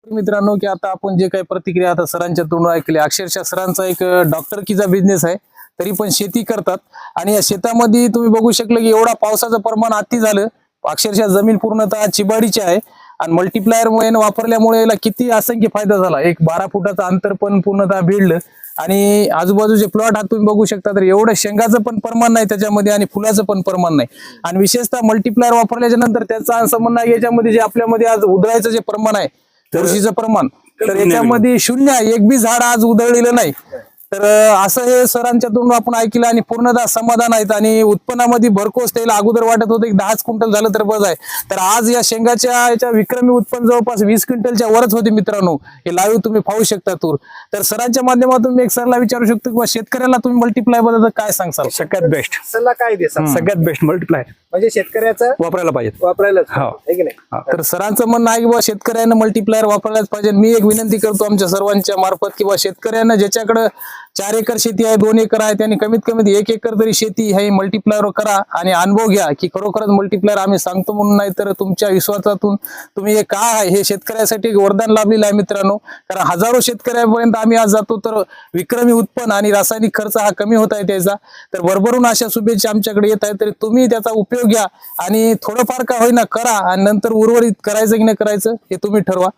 मित्रांनो की आता आपण जे काही प्रतिक्रिया आता सरांच्या तोंडून ऐकली, अक्षरशः सरांचा एक डॉक्टरकीचा बिझनेस आहे, तरी पण शेती करतात. आणि या शेतामध्ये तुम्ही बघू शकलं की एवढा पावसाचं प्रमाण अति झालं, अक्षरशः जमीन पूर्णतः चिबाडीची आहे. आणि मल्टीप्लायर वापरल्यामुळे याला किती असंख्य फायदा झाला. एक 12 फुटाचं अंतर पण पूर्णतः भिडलं आणि आजूबाजूचे प्लॉट हा तुम्ही बघू शकता. तर एवढं शेंगाचं पण प्रमाण नाही त्याच्यामध्ये आणि फुलाचं पण प्रमाण नाही. आणि विशेषतः मल्टीप्लायर वापरल्याच्या नंतर त्याचा असं म्हणणं आहे याच्यामध्ये जे आपल्यामध्ये आज उधळायचं जे प्रमाण आहे, बुरशीचं प्रमाण, तर याच्यामध्ये शून्य आहे. एक बी झाड आज उधळलेलं नाही. तर असं हे सरांच्या तोंडून आपण ऐकलं आणि पूर्णतः समाधान आहेत. आणि उत्पन्नामध्ये भरकोस त्याला अगोदर वाटत होतं की 10 क्विंटल झालं तर बस आहे. तर आज या शेंगाच्या याच्या विक्रमी उत्पन्न जवळपास 20 क्विंटलच्या वरच होते मित्रांनो. हे लाईव्ह तुम्ही पाहू शकता तूर. तर सरांच्या माध्यमातून मी एक सरला विचारू शकतो किंवा शेतकऱ्याला तुम्ही मल्टीप्लाय बद्दल काय सांगसाल? सगळ्यात बेस्ट, सल्ला काय देसाल? सगळ्यात बेस्ट मल्टीप्लायर म्हणजे शेतकऱ्याचं वापरायला पाहिजे. वापरायलाच हो. आहे की नाही? तर सरांचं म्हणणं आहे की बाबा शेतकऱ्यांना मल्टीप्लायर वापरायलाच पाहिजे. मी एक विनंती करतो आमच्या सर्वांच्या मार्फत की बाबा शेतकऱ्यांना ज्याच्याकडे 4 एकर शेती आहे, 2 एकर आहे, त्यांनी कमीत कमी 1 एकर तरी शेती हे मल्टीप्लायर करा आणि अनुभव घ्या की खरोखरच मल्टीप्लायर आम्ही सांगतो म्हणून नाही, तर तुमच्या विश्वासातून तुम्ही हे काय आहे हे शेतकऱ्यासाठी एक वरदान लाभलेलं आहे मित्रांनो. कारण हजारो शेतकऱ्यांपर्यंत आम्ही आज जातो तर विक्रमी उत्पन्न आणि रासायनिक खर्च हा कमी होत आहे त्याचा. तर भरभरून अशा शुभेच्छा आमच्याकडे येत आहेत. तरी तुम्ही त्याचा उपयोग घ्या आणि थोडंफार का होईना करा आणि नंतर उर्वरित करायचं की नाही करायचं हे तुम्ही ठरवा.